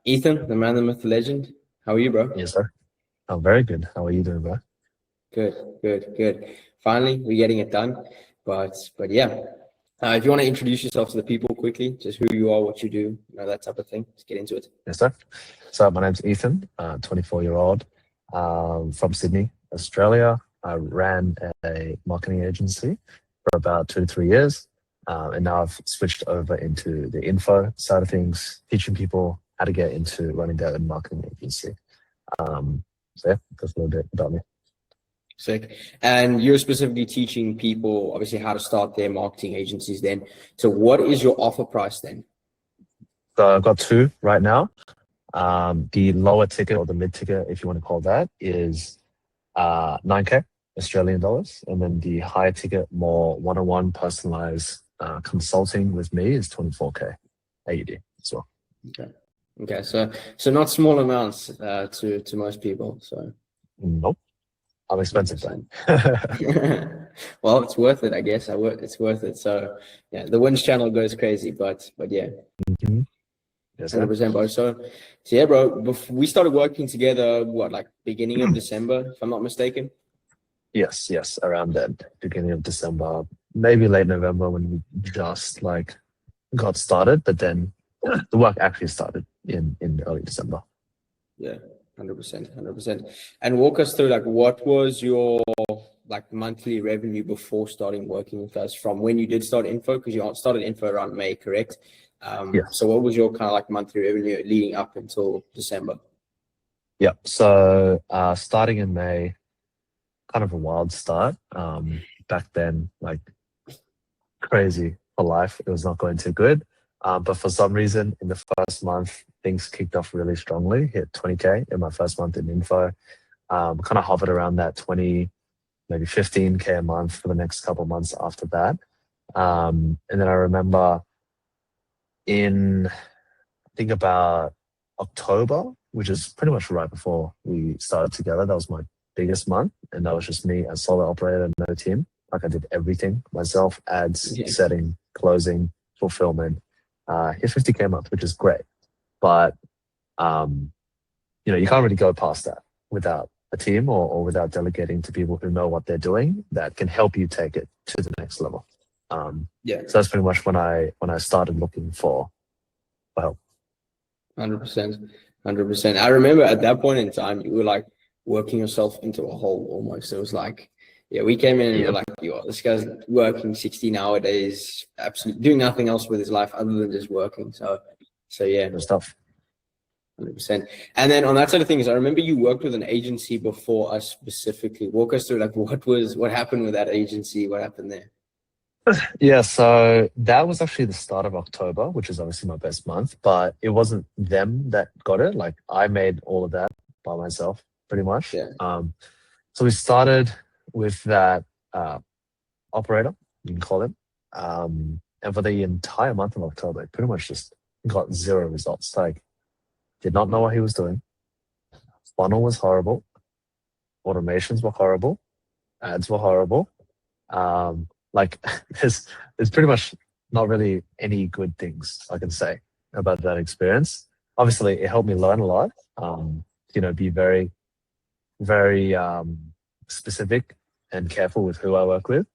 Ethan, the man, the myth, the legend. How are you, bro? Yes, sir. I'm very good. How are you doing, bro? Good, good, good. Finally, we're getting it done. But yeah. If you want to introduce yourself to the people quickly, just who you are, what you do, that type of thing. Let's get into it. Yes, sir. So my name's Ethan, 24-year-old, from Sydney, Australia. I ran a marketing agency for about 2 to 3 years, and now I've switched over into the info side of things, teaching people how to get into running their own marketing agency. So yeah, that's a little bit about me. Sick. And you're specifically teaching people, obviously, how to start their marketing agencies then. So what is your offer price then? So I've got two right now. The lower ticket or the mid ticket, if you want to call that, is 9K Australian dollars. And then the higher ticket, more one-on-one personalized consulting with me is 24K AUD as well. Okay. Okay. So not small amounts to most people. So Nope. I'm expensive though. Well, it's worth it, I guess. It's worth it. So yeah, the wins channel goes crazy, but yeah. Mm-hmm. Yes, 100%, bro. So yeah, bro, we started working together, like beginning of December, if I'm not mistaken? Yes, around then, beginning of December, maybe late November when we just got started, but then the work actually started in early December. Yeah, 100%. And walk us through, what was your monthly revenue before starting working with us from when you did start info? Because you started info around May, correct? Yes. So what was your kind of monthly revenue leading up until December? Yeah. So starting in May, kind of a wild start. Back then, crazy for life. It was not going too good. But for some reason, in the first month, things kicked off really strongly. Hit 20K in my first month in info. Kind of hovered around that 20, maybe 15K a month for the next couple of months after that. And then I remember I think about October, which is pretty much right before we started together. That was my biggest month. And that was just me as solo operator, no team. I did everything myself, ads, setting, closing, fulfillment. Hit 50K a month, which is great. But, you can't really go past that without a team or without delegating to people who know what they're doing that can help you take it to the next level. So that's pretty much when I started looking for help. 100%. I remember at that point in time, you were working yourself into a hole almost. It was we came in and we're yo, this guy's working 16-hour days, absolutely doing nothing else with his life other than just working. So yeah. Good stuff. 100%. And then on that side of things, I remember you worked with an agency before us specifically. Walk us through what happened with that agency? What happened there? Yeah, so that was actually the start of October, which is obviously my best month, but it wasn't them that got it. I made all of that by myself, pretty much. Yeah. So we started with that operator, you can call him. And for the entire month of October, it pretty much just got zero results. Did not know what he was doing. Funnel was horrible. Automations were horrible. Ads were horrible. There's pretty much not really any good things I can say about that experience. Obviously, it helped me learn a lot. Be very, very specific and careful with who I work with,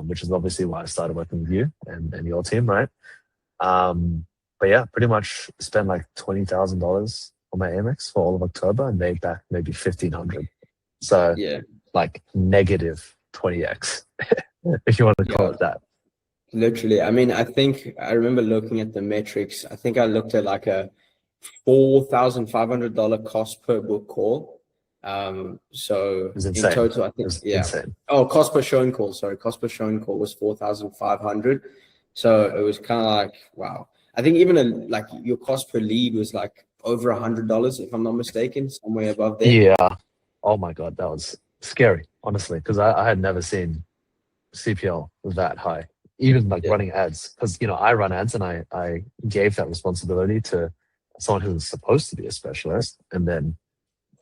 which is obviously why I started working with you and your team, right? But yeah, pretty much spent $20,000 on my Amex for all of October and made back maybe 1,500. So yeah, negative 20x, if you want to call it that. Literally. I mean, I remember looking at the metrics. I think I looked at a $4,500 cost per book call. So in total, I think, insane. Oh, cost per showing call. Sorry. Cost per showing call was 4,500. So it was kind of wow. I think even your cost per lead was over $100, if I'm not mistaken, somewhere above there. Yeah. Oh my God. That was scary, honestly, because I had never seen CPL that high, even running ads, because I run ads and I gave that responsibility to someone who was supposed to be a specialist, and then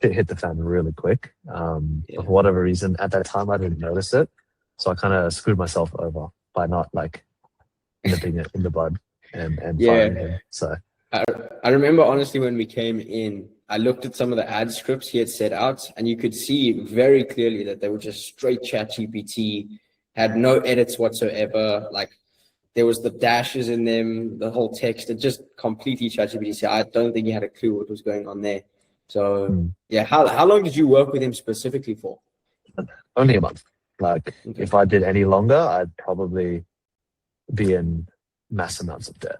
it hit the fan really quick. For whatever reason at that time I didn't notice it, so I kind of screwed myself over by not nipping it in the bud and firing him. So I, I remember honestly when we came in, I looked at some of the ad scripts he had set out, and you could see very clearly that they were just straight chat GPT, had no edits whatsoever. Like there was the dashes in them, the whole text, it just completely chat GPT. So I don't think he had a clue what was going on there. So Hmm. yeah, how long did you work with him specifically for? Only a month. Like Okay. if I did any longer, I'd probably be in mass amounts of debt.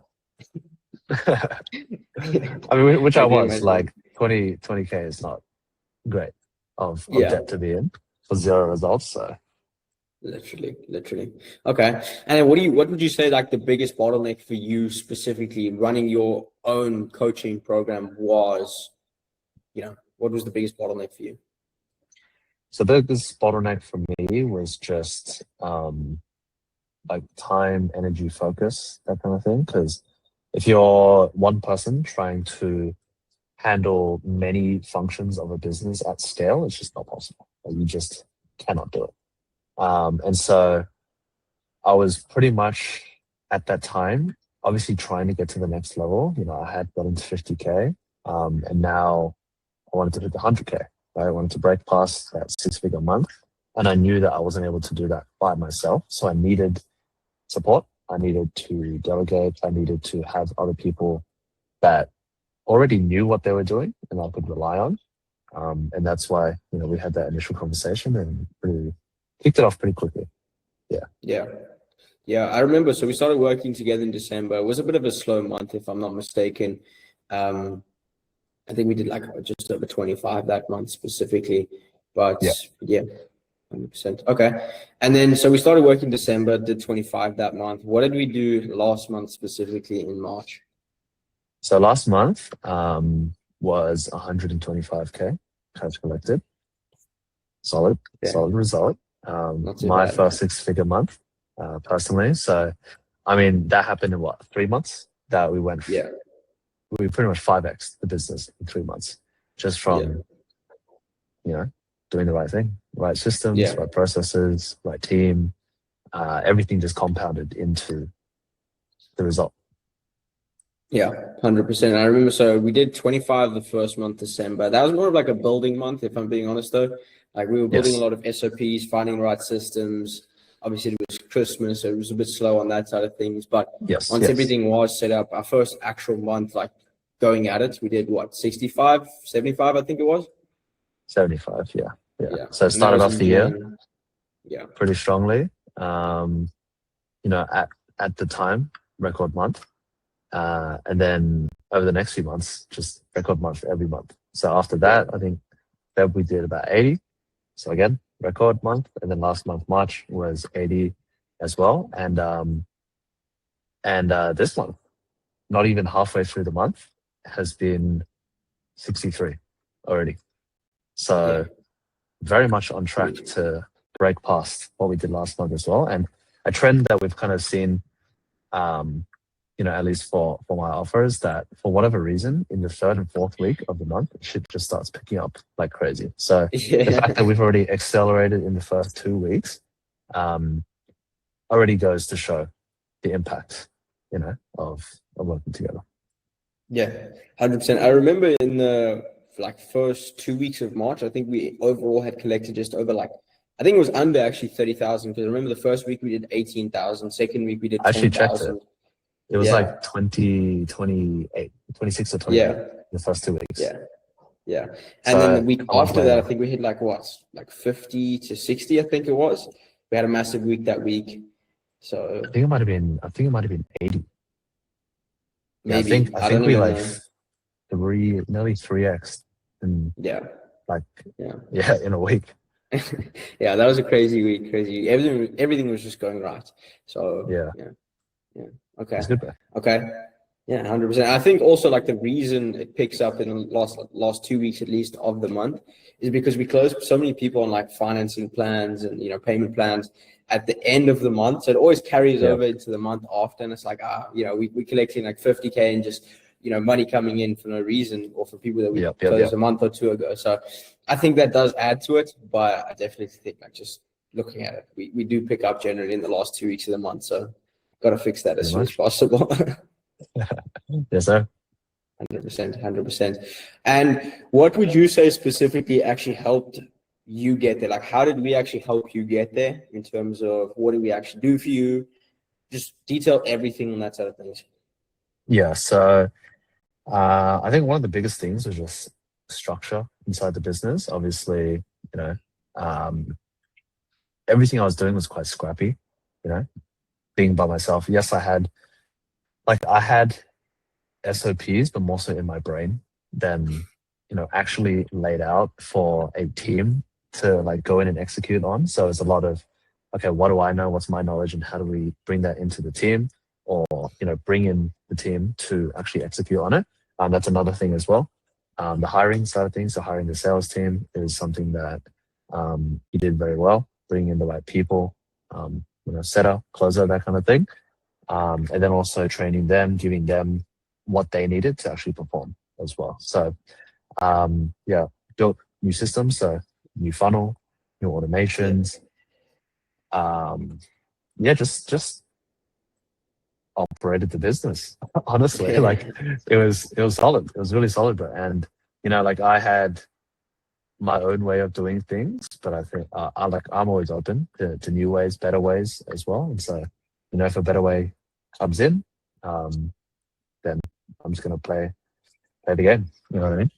I mean, which I I can was imagine. like 20K is not great of Yeah. debt to be in for zero results. So Literally. Okay. And then what would you say like the biggest bottleneck for you specifically running your own coaching program was, what was the biggest bottleneck for you? so the biggest bottleneck for me was just like time, energy, focus, that kind of thing. Because if you're one person trying to handle many functions of a business at scale, it's just not possible. Like, you just cannot do it. And so I was pretty much at that time, obviously trying to get to the next level. I had got into 50K, and now I wanted to hit the 100K. Right? I wanted to break past that 6-figure month, and I knew that I wasn't able to do that by myself. So I needed support. I needed to delegate. I needed to have other people that already knew what they were doing and I could rely on. And that's why we had that initial conversation and pretty kicked it off pretty quickly. Yeah. Yeah, I remember. So we started working together in December. It was a bit of a slow month, if I'm not mistaken. Um, I think we did like just over 25 that month specifically. But Yeah. yeah, 100%. Okay. And then, so we started working December, did 25 that month. What did we do last month specifically in March? So last month was 125K cash collected. Solid Yeah, result. not too My bad. first 6-figure month, personally. So, I mean, that happened in what, 3 months? That Yeah, we pretty much 5x the business in 3 months, just yeah, from doing the right thing, right systems, yeah, right processes, right team. Everything just compounded into the result. yeah, 100%. I remember, so we did 25 the first month, December. That was more of like a building month, if I'm being honest, though. Like we were building a Yes, lot of SOPs, finding the right systems. Obviously, it was Christmas, so it was a bit slow on that side of things. But yes, once yes. everything was set up, our first actual month, like going at it, we did what, 65, 75, I think it was. 75, yeah, yeah. Yeah, So it and that started was off in the year Jan. Yeah, pretty strongly. Um, at the time, record month. And then over the next few months, just record month every month. So after yeah, that, I think Feb we did about 80. So again, record month. And then last month, March, was 80 as well. And this month, not even halfway through the month, has been 63 already. yeah, So very much on track pretty. to break past what we did last month as well. And a trend that we've kind of seen, um, at least for my offers, that for whatever reason, in the third and fourth week of the month, shit just starts picking up like crazy. So the fact that Yeah, we've already accelerated in the first 2 weeks um, already goes to show the impact, of working together. yeah, 100%. I remember in the like first 2 weeks of March, I think we overall had collected just over like, I think it was under actually 30,000, because I remember the first week we did 18,000, second week we did I actually checked it. 10,000. It was Yeah, like 20, 28, 26 or 28 yeah, the first 2 weeks. yeah, yeah. And then the So week a month after that, I later, think we hit like what, like 50 to 60, I think it was. We had a massive week that week. I So think it might have been, I think it might have been 80. Yeah, I maybe, think I I think don't we even like know. nearly 3x in Yeah, like yeah. in a week. Yeah, that was a crazy week, crazy. Everything was just going right. So Yeah, yeah, yeah. it's Okay, good, bro. okay. Yeah, 100%. I think also like the reason it picks up in the last 2 weeks at least of the month is because we closed so many people on like financing plans and payment plans at the end of the month. So it always carries Yeah, over into the month after, and it's like we collecting like 50K and just money coming in for no reason, or for people that we closed yep. a month or two ago. So I think that does add to it, but I definitely think like just looking at it, we do pick up generally in the last 2 weeks of the month. So got to fix that as Pretty soon as much. possible. Yes, sir. 100%, 100%. And what would you say specifically actually helped you get there? Like, how did we actually help you get there in terms of what did we actually do for you? Just detail everything on that side of things. Yeah. So I think one of the biggest things was just structure inside the business. Obviously, you know, um, everything I was doing was quite scrappy, you know, being by myself. Yes, I had SOPs, but more so in my brain than, actually laid out for a team to like go in and execute on. So it's a lot of, okay, what do I know? What's my knowledge? And how do we bring that into the team or, bring in the team to actually execute on it? That's another thing as well. The hiring side of things, so hiring the sales team is something that he did very well, bringing in the right people, setter, closer, that kind of thing. And then also training them, giving them what they needed to actually perform as well. So, built new systems, so new funnel, new automations. Just operated the business. Honestly, like it was solid. It was really solid, bro. And I had my own way of doing things, but I think I'm always open to new ways, better ways as well. And so, if a better way comes in, then I'm just gonna play the game. You know what I mean?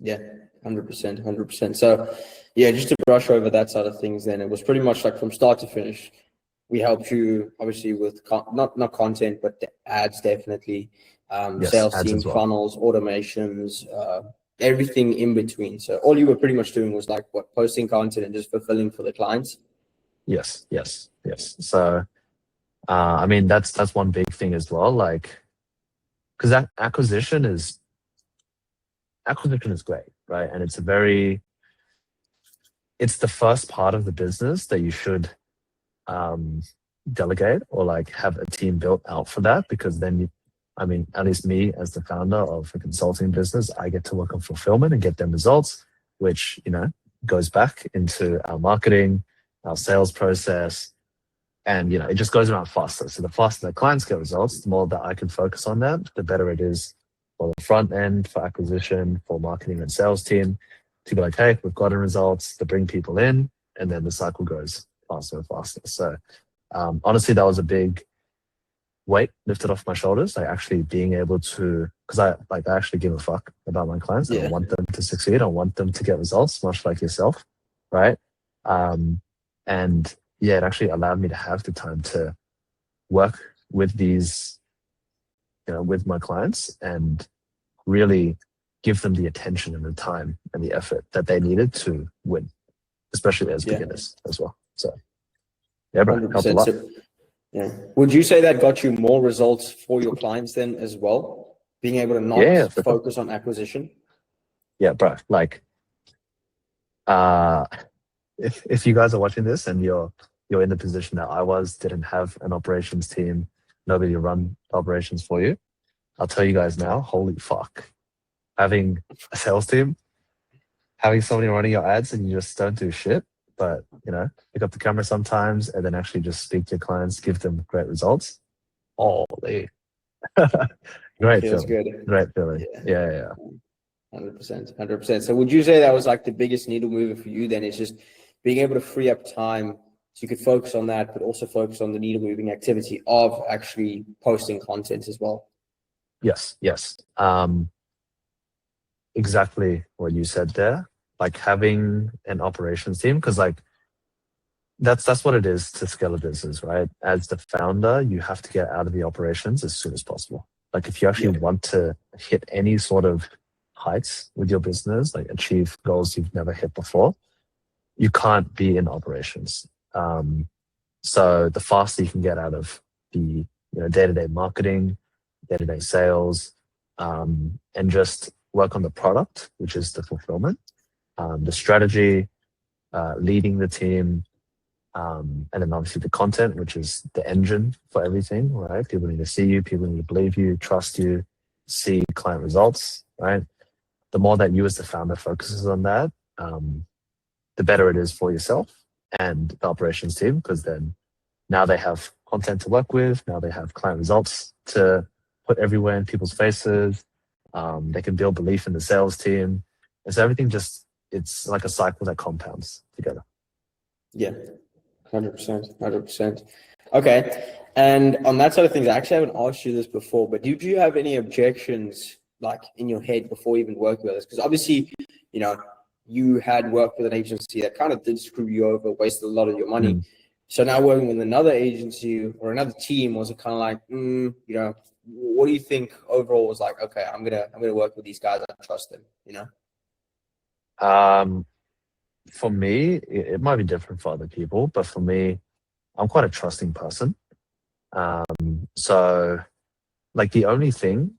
Yeah, 100%, 100%. So, yeah, just to brush over that side of things, then it was pretty much like from start to finish. We helped you obviously with not content, but ads definitely, Yes, sales ads team, as well. funnels, automations, everything in between. So all you were pretty much doing was like posting content and just fulfilling for the clients. Yes. So, I mean, that's one big thing as well. Like, because that acquisition is great, right? And it's the first part of the business that you should delegate or like have a team built out for that, because then at least me as the founder of a consulting business, I get to work on fulfillment and get them results, which goes back into our marketing, our sales process, and it just goes around faster. So the faster the clients get results, the more that I can focus on that, the better it is for the front end, for acquisition, for marketing and sales team to be like, hey, we've gotten results, to bring people in, and then the cycle goes faster and faster. So honestly, that was a big weight lifted off my shoulders. Like actually being able to, because I actually give a fuck about my clients. And I want them to succeed. I want them to get results, much like yourself, right? And yeah, it actually allowed me to have the time to work with these, with my clients and really give them the attention and the time and the effort that they needed to win, especially as beginners as well. So yeah, bro, helped a lot. So, yeah. Would you say that got you more results for your clients then as well? Being able to not focus on acquisition? Yeah, bro. Like, if you guys are watching this and you're in the position that I was, didn't have an operations team, nobody to run operations for you, I'll tell you guys now, holy fuck. Having a sales team, having somebody running your ads and you just don't do shit, but pick up the camera sometimes and then actually just speak to your clients, give them great results. Holy. Great Feels feeling. good. Great feeling. Yeah. 100%, 100%. So would you say that was like the biggest needle mover for you then? It's just being able to free up time so you could focus on that, but also focus on the needle moving activity of actually posting content as well. Yes. Exactly what you said there. Like having an operations team, because like that's what it is to scale a business, right? As the founder, you have to get out of the operations as soon as possible. Like if you actually want to hit any sort of heights with your business, like achieve goals you've never hit before, you can't be in operations. So the faster you can get out of the day-to-day marketing, day-to-day sales, and just work on the product, which is the fulfillment, the strategy, leading the team, and then obviously the content, which is the engine for everything, right? People need to see you, people need to believe you, trust you, see client results, right? The more that you as the founder focuses on that, the better it is for yourself and the operations team, because then now they have content to work with, now they have client results to put everywhere in people's faces, They can build belief in the sales team. And so everything just, it's like a cycle that compounds together. Yeah, 100%, 100%. Okay. And on that side of things, I actually haven't asked you this before, but did you have any objections like in your head before even working with us? Because obviously, you know, you had worked with an agency that kind of did screw you over, wasted a lot of your money. So now working with another agency or another team, was it kind of like, you know, what do you think overall was like, okay, I'm gonna work with these guys, I trust them, you know? For me, it might be different for other people, but for me, I'm quite a trusting person. So like the only thing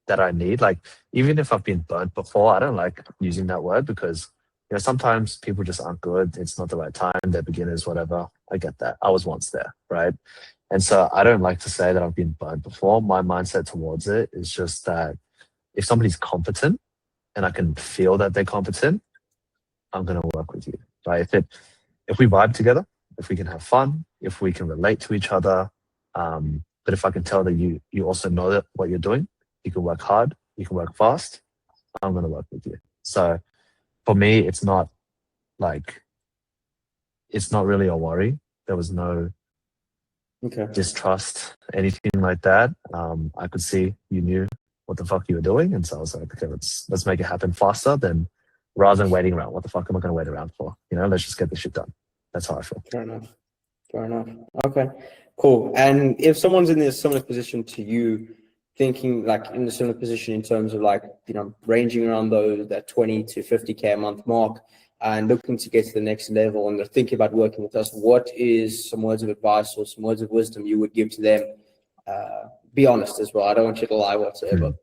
that I need, like even if I've been burnt before, I don't like using that word because sometimes people just aren't good. It's not the right time. They're beginners, whatever. I get that. I was once there, right? And so I don't like to say that I've been burnt before. My mindset towards it is just that if somebody's competent and I can feel that they're competent, I'm gonna work with you. Right? If we vibe together, if we can have fun, if we can relate to each other, but if I can tell that you also know that what you're doing, you can work hard, you can work fast, I'm gonna work with you. So for me, it's not really a worry. There was no distrust, anything like that. I could see you knew what the fuck you were doing, and so I was like, okay, let's make it happen faster than rather than waiting around. What the fuck am I going to wait around for? Let's just get this shit done. That's how I feel. Fair enough. Fair enough. Okay, cool. And if someone's in a similar position to you, thinking like in a similar position in terms of like, ranging around that 20 to 50K a month mark and looking to get to the next level and they're thinking about working with us, what is some words of advice or some words of wisdom you would give to them? Be honest as well. I don't want you to lie whatsoever.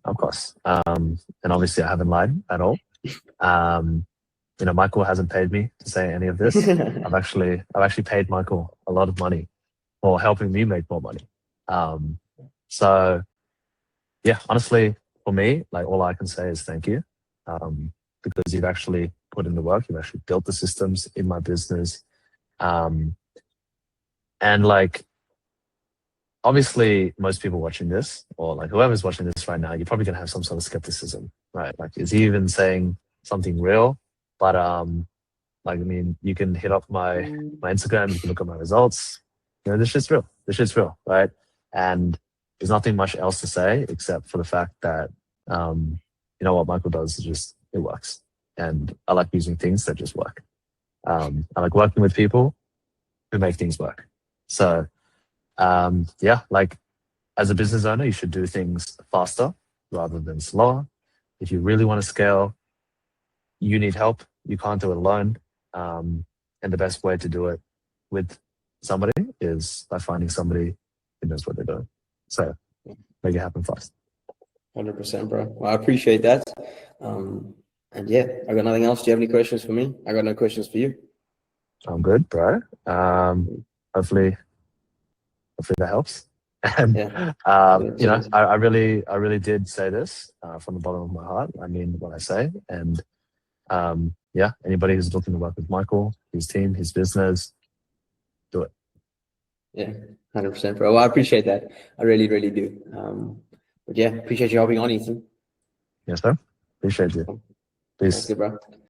Of course. And obviously I haven't lied at all. Michael hasn't paid me to say any of this. I've actually paid Michael a lot of money for helping me make more money. So yeah, honestly, for me, like all I can say is thank you. Because you've actually put in the work, you've actually built the systems in my business. And like, obviously most people watching this or like whoever's watching this right now, you're probably gonna have some sort of skepticism, right? Like, is he even saying something real? But you can hit up my Instagram, you can look at my results. This shit's real. This shit's real, right? And there's nothing much else to say except for the fact that what Michael does is just, it works. And I like using things that just work. I like working with people who make things work. So like as a business owner, you should do things faster rather than slower. If you really want to scale, you need help. You can't do it alone. And the best way to do it with somebody is by finding somebody who knows what they're doing. So make it happen fast. 100%, bro. Well, I appreciate that. And yeah, I got nothing else. Do you have any questions for me? I got no questions for you. I'm good, bro. Hopefully that helps. And I really did say this from the bottom of my heart. I mean what I say. And anybody who's looking to work with Michael, his team, his business, do it. Yeah, 100%, bro. Well, I appreciate that. I really, really do. But yeah, appreciate you hopping on, Ethan. Yes, sir. Appreciate you. Peace. Thank you, bro.